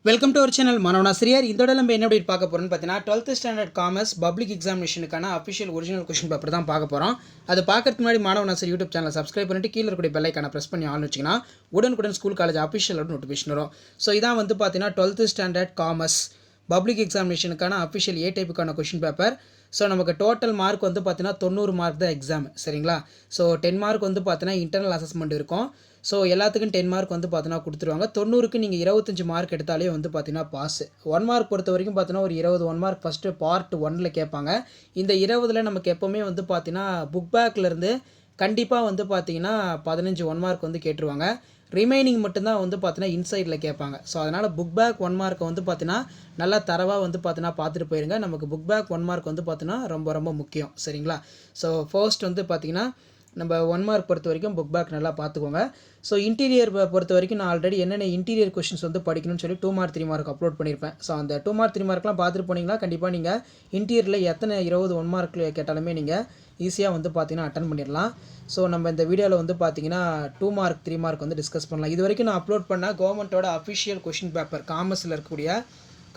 Welcome to our channel மாணவனாசிரியர். இந்த நம்ம என்ன அப்படி பார்க்க போகிறோம்னு பார்த்தீங்கன்னா 12th ஸ்டாண்டர்ட் காமர்ஸ் பப்ளிக் எக்ஸாமினேஷனுக்கான அஃபிஷியல் ஒரிஜினல் கொஸ்டின் பேப்பர் தான் பார்க்க போகிறோம். அது பார்க்கறதுக்கு முன்னாடி மாணவனாசிரியர் யூடியூப் சேனலை சப்ஸ்கிரைப் பண்ணிட்டு கீழே இருக்கக்கூடிய பெல் ஐக்கானை ப்ரெஸ் பண்ணி ஆன் வச்சிங்கன்னா உடனுக்குடன் ஸ்கூல் காலேஜ் அஃபிஷியலோட நோட்டிஃபிகேஷன் வரும். ஸோ இதான் வந்து பார்த்தீங்கன்னா 12th ஸ்டாண்டர்ட் காமர்ஸ் பப்ளிக் எக்ஸாமினேஷனுக்கான அஃபிஷியல் ஏ டைப்புக்கான கொஸ்டின் பேப்பர். ஸோ நமக்கு டோட்டல் மார்க் வந்து பார்த்தீங்கன்னா 90 மார்க் தான் எக்ஸாம், சரிங்களா? ஸோ 10 மார்க் வந்து பார்த்தீங்கன்னா இன்டர்னல் அசஸ்மெண்ட் இருக்கும். ஸோ எல்லாத்துக்கும் 10 மார்க் வந்து பார்த்தீங்கன்னா கொடுத்துருவாங்க. 90க்கு நீங்கள் 25 மார்க் எடுத்தாலே வந்து பார்த்தீங்கன்னா பாஸ். 1 மார்க் பொறுத்த வரைக்கும் பார்த்தீங்கன்னா ஒரு 20 1 மார்க் ஃபஸ்ட்டு பார்ட் 1ல் கேட்பாங்க. இந்த 20ல் நமக்கு எப்போவுமே வந்து பார்த்தீங்கன்னா புக் பேக்லேருந்து கண்டிப்பாக வந்து பார்த்தீங்கன்னா 15 1 மார்க் வந்து கேட்டுருவாங்க. ரிமைனிங் மட்டும்தான் வந்து பார்த்தீங்கன்னா இன்சைடில் கேட்பாங்க. ஸோ அதனால் புக் பேக் 1 மார்க்கை வந்து பார்த்தீங்கன்னா நல்லா தரவாக வந்து பார்த்தீங்கன்னா பார்த்துட்டு போயிருங்க. நமக்கு புக் பேக் 1 மார்க் வந்து பார்த்தீங்கன்னா ரொம்ப ரொம்ப முக்கியம், சரிங்களா? ஸோ ஃபர்ஸ்ட் வந்து பார்த்தீங்கன்னா நம்ம 1 மார்க் பொறுத்த வரைக்கும் புக் பேக் நல்லா பார்த்துக்கோங்க. ஸோ இன்டீரியர் பொறுத்த வரைக்கும் நான் ஆல்ரெடி என்னென்ன இன்டீரியர் கொஸ்டின்ஸ் வந்து படிக்கணும்னு சொல்லி 2 மார்க் 3 மார்க் அப்லோட் பண்ணியிருப்பேன். ஸோ அந்த 2 மார்க் 3 மார்க்லாம் பார்த்துட்டு போனீங்கன்னா கண்டிப்பாக நீங்கள் இன்டீரியரில் எத்தனை 20 1 மார்க் கேட்டாலுமே நீங்கள் ஈஸியாக வந்து பார்த்தீங்கன்னா அட்டன் பண்ணிடலாம். ஸோ நம்ம இந்த வீடியோவில் வந்து பார்த்தீங்கன்னா 2 மார்க் 3 மார்க் வந்து டிஸ்கஸ் பண்ணலாம். இது வரைக்கும் நான் அப்லோட் பண்ண கவர்மெண்ட்டோட அஃபிஷியல் கொஸ்டின் பேப்பர் காமர்ஸில் இருக்கக்கூடிய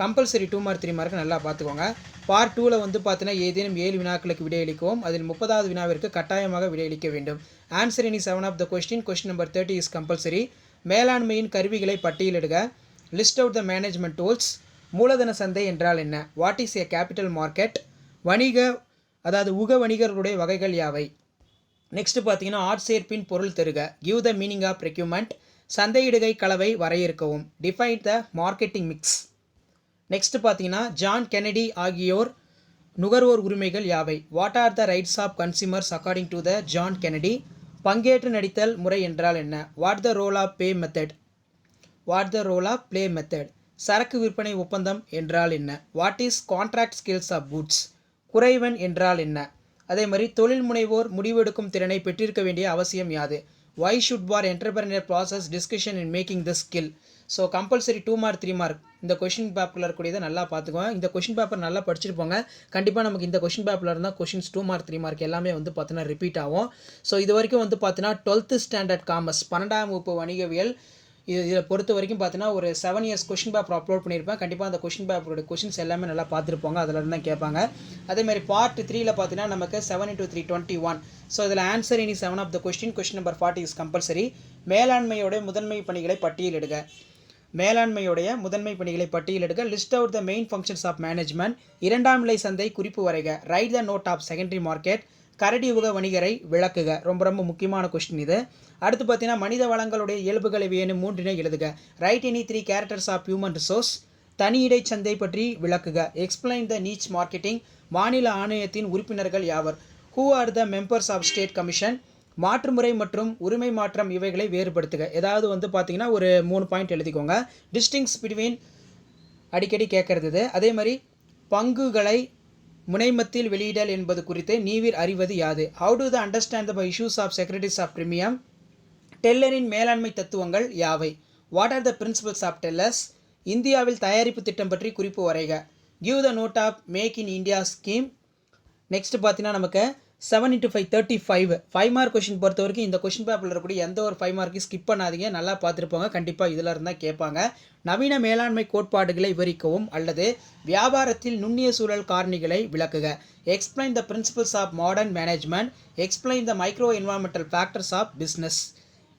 கம்பல்சரி 2 மார்க் 3 மார்க் நல்லா பார்த்துக்கோங்க. பார்ட் 2ல் வந்து பார்த்தீங்கன்னா ஏதேனும் 7 வினாக்களுக்கு விடையளிக்கவும் அதில் 30வது வினாவிற்கு கட்டாயமாக விடையளிக்க வேண்டும். Answer any 7 of the question number 30 is compulsory. மேலாண்மையின் கருவிகளை பட்டியலிடுக. List out the management tools. மூலதன சந்தை என்றால் என்ன? What is a capital market? உக வணிகர்களுடைய வகைகள் யாவை? நெக்ஸ்ட் பார்த்தீங்கன்னா ஆட்சேர்ப்பின் பொருள் தருக. Give the meaning of recruitment. சந்தையிடுகை கலவை வரையறுக்கவும். Define the marketing mix. Next பார்த்தீங்கன்னா ஜான் கென்னடி ஆகியோர் நுகர்வோர் உரிமைகள் யாவை? What are the rights of consumers according to the John Kennedy? பங்கேற்று நடித்தல் முறை என்றால் என்ன? What the role of play method? சரக்கு விற்பனை ஒப்பந்தம் என்றால் என்ன? What is contract skills of goods? குறைவன் என்றால் என்ன? அதே மாதிரி தொழில் முனைவோர் முடிவெடுக்கும் திறனை பெற்றிருக்க வேண்டிய அவசியம் யாது? Why should war entrepreneur process discussion in making the skill? So compulsory 2 mark 3 mark இந்த கொஷின் பேப்பரில் இருக்கக்கூடியதை நல்லா பார்த்துக்குவோம். இந்த கொஷின் பேப்பர் நல்லா படிச்சுட்டு போங்க. கண்டிப்பாக நமக்கு இந்த கொஷின் பேப்பரில் இருந்தால் கொஷின்ஸ் 2 மார்க் 3 மார்க் எல்லாமே வந்து பார்த்தீங்கன்னா ரிப்பீட் ஆகும். ஸோ இது வரைக்கும் வந்து பார்த்தீங்கன்னா 12th ஸ்டாண்டர்ட் காமர்ஸ் 12ஆம் வகுப்பு வணிகவியல் இதில் பொறுத்த வரைக்கும் பார்த்தீங்கன்னா ஒரு 7 இயர்ஸ் கொஷின் பேப்பர் அப்லோட் பண்ணியிருப்பேன். கண்டிப்பாக அந்த கொஷின் பேப்பரோட கொஷின்ஸ் எல்லாமே நல்லா பார்த்துருப்போங்க. அதில் இருந்தால் கேட்பாங்க. அதேமாதிரி பார்ட் 3ல் பார்த்தீங்கன்னா நமக்கு 7 × 3 21. ஸோ இதில் answer any 7 of the question number 40 is compulsory. மேலாண்மையோடைய முதன்மை பணிகளை பட்டியலிடுக. List out the main functions of management. 2ஆம் நிலை சந்தை குறிப்பு வரைக. Write the note of secondary market. கரடி உக வணிகரை விளக்குக. ரொம்ப ரொம்ப முக்கியமான கொஸ்டின் இது. அடுத்து பார்த்தீங்கன்னா மனித வளங்களுடைய இயல்புகளை வேணும் 3 எழுதுக. Write any 3 characters of human resource. தனியிடை சந்தை பற்றி விளக்குக. எக்ஸ்பிளைன் த நீச் மார்க்கெட்டிங். மாநில ஆணையத்தின் உறுப்பினர்கள் யாவர்? Who are the members of state commission? மாற்றுமுறை மற்றும் உரிமை மாற்றம் இவைகளை வேறுபடுத்துக. ஏதாவது வந்து பார்த்தீங்கன்னா ஒரு 3 பாயிண்ட் எழுதிக்கோங்க. டிஸ்டிங்ஸ் பிட்வீன் அடிக்கடி கேட்கறது. அதே மாதிரி பங்குகளை முனைமத்தில் வெளியிடல் என்பது குறித்து நீவிர் அறிவது யாது? How do the understand the issues of securities of premium? டெல்லரின் மேலாண்மை தத்துவங்கள் யாவை? What are the principles of Taylor's? இந்தியாவில் தயாரிப்பு திட்டம் பற்றி குறிப்பு வரைக. Give the note of make in India scheme. Next பார்த்தீங்கன்னா நமக்கு 7 × 5 35 5 மார்க் கொஷின் பொறுத்த வரைக்கும் இந்த கொஷின் பேப்பரில் இருக்கக்கூடிய எந்த ஒரு 5 மார்க்கையும் ஸ்கிப் பண்ணாதீங்க. நல்லா பார்த்துருப்பாங்க. கண்டிப்பாக இதில் இருந்தால் கேட்பாங்க. நவீன மேலாண்மை கோட்பாடுகளை விவரிக்கவும் அல்லது வியாபாரத்தில் நுண்ணிய சூழல் காரணிகளை விளக்குக. Explain the principles of modern management. Explain the micro environmental factors of business.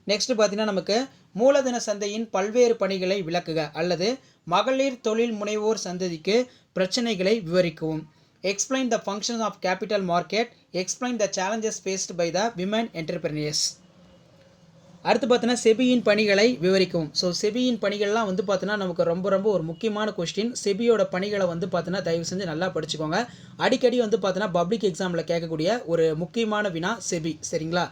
Next பார்த்தீங்கன்னா நமக்கு மூலதன சந்தையின் பல்வேறு பணிகளை விளக்குக அல்லது மகளிர் தொழில் முனைவோர் சந்ததிக்கு பிரச்சனைகளை விவரிக்கவும். Explain the functions of capital market. Explain the challenges faced by the women entrepreneurs. அடுத்து பார்த்தீங்கன்னா செபியின் பணிகளை விவரிக்கவும். ஸோ செபியின் பணிகள்லாம் வந்து பார்த்தீங்கன்னா நமக்கு ரொம்ப ரொம்ப ஒரு முக்கியமான கொஸ்டின். செபியோட பணிகளை வந்து பார்த்தீங்கன்னா தயவு செஞ்சு நல்லா படிச்சுக்கோங்க. அடிக்கடி வந்து பார்த்தீங்கன்னா பப்ளிக் எக்ஸாமில் கேட்கக்கூடிய ஒரு முக்கியமான வினா செபி, சரிங்களா?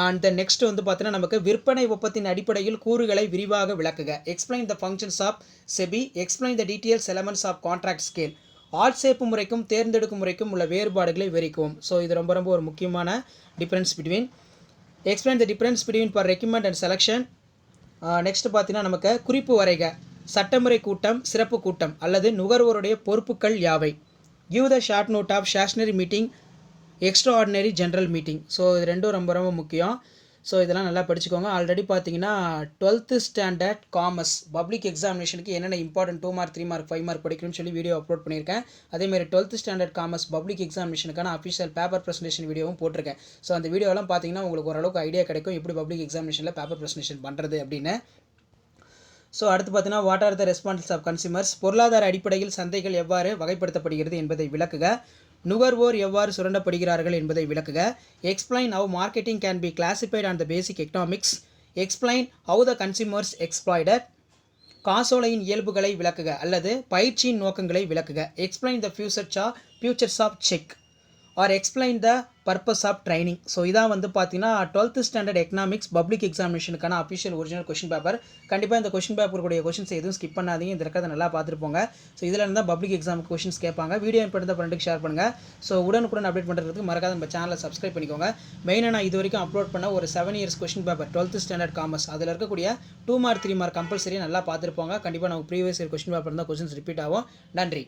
அண்ட் நெக்ஸ்ட் வந்து பார்த்தீங்கன்னா நமக்கு விற்பனை ஒப்பத்தின் அடிப்படையில் கூறுகளை விரிவாக விளக்குக. Explain the functions of SEBI. Explain the details elements of contract scale. ஆட்சேர்ப்பு முறைக்கும் தேர்ந்தெடுக்கும் முறைக்கும் உள்ள வேறுபாடுகளை விவரிக்கவும். ஸோ இது ரொம்ப ரொம்ப ஒரு முக்கியமான difference between. Explain the difference between for recruitment and selection. Next பார்த்தீங்கன்னா நமக்கு குறிப்பு வரைக. சட்டமுறை கூட்டம், சிறப்பு கூட்டம் அல்லது நுகர்வோருடைய பொறுப்புகள் யாவை? Give the short note of stationery meeting, extra ordinary general meeting. So இது ரெண்டும் ரொம்ப ரொம்ப முக்கியம். ஸோ இதெல்லாம் நல்லா படிச்சுக்கோங்க. ஆல்ரெடி பார்த்தீங்கன்னா 12th ஸ்டாண்டர்ட் காமர்ஸ் பப்ளிக் எக்ஸாமினேஷனுக்கு என்னென்ன இம்பார்ட்டன்ட் 2 மார்க் 3 மார்க் 5 மார்க் படிக்கணும்னு சொல்லி வீடியோ அப்லோட் பண்ணியிருக்கேன். அதேமாதிரி 12th ஸ்டாண்டர்ட் காமர்ஸ் பப்ளிக் எக்ஸாமினேஷனுக்கான அஃபிஷியல் பேப்பர் ப்ரெசன்டேஷன் வீடியோவும் போட்டிருக்கேன். ஸோ அந்த வீடியோலாம் பார்த்தீங்கன்னா உங்களுக்கு ஓரளவுக்கு ஐடியா கிடைக்கும் எப்படி பப்ளிக் எக்ஸாமினேஷனில் பேப்பர் ப்ரெசன்டேஷன் பண்ணுறது அப்படின்னு. ஸோ அடுத்து பார்த்தீங்கன்னா what are the responsibilities of consumers, பொருளாதார அடிப்படையில் சந்தைகள் எவ்வாறு வகைப்படுத்தப்படுகிறது என்பதை விளக்குக. நுகர்வோர் எவ்வாறு சுரண்டப்படுகிறார்கள் என்பதை விளக்குக. Explain how marketing can be classified on the basic economics. Explain how the consumers exploited. காசோலையின் இயல்புகளை விளக்குக அல்லது பயிற்சியின் நோக்கங்களை விளக்குக. Explain the futures of cheque or explain the purpose of training. So இதான் வந்து பார்த்தீங்கன்னா 12th ஸ்டாண்டர்ட் எக்கனாமிக்ஸ் பப்ளிக் எக்ஸாமினேஷனுக்கான அஃபிஷியல் ஒரிஜினல் கொஷின் பேப்பர். கண்டிப்பாக இந்த கொஷின் பேப்பருடைய கொஷின்ஸ் எதுவும் ஸ்கிப் பண்ணாதீங்க. இந்த இருக்கிறத நல்லா பார்த்துருப்போங்க. ஸோ இதில் இருந்தால் பப்ளிக் எக்ஸாமுக்கு கொஷின்ஸ் கேட்பாங்க. வீடியோ இம்பார்ட்டன் ஃப்ரெண்டுக்கு ஷேர் பண்ணுங்கள். ஸோ உடனுக்குடன் அப்டேட் பண்ணுறதுக்கு மறக்காத நம்ம சேனலை சப்ஸ்கிரைப் பண்ணிக்கோங்க. மெயினாக நான் இது வரைக்கும் அப்லோட் பண்ண ஒரு 7 years question paper 12th standard commerce அதில் இருக்கக்கூடிய 2 மார்க் 3 மார்க் கம்பல்சரி நல்லா பார்த்துருப்பாங்க. கண்டிப்பாக நமக்கு ப்ரீவியஸ் இயர் கொஷின் பேப்பர் இருந்தால் கொஷின்ஸ் ரிப்பீட் ஆகும். நன்றி.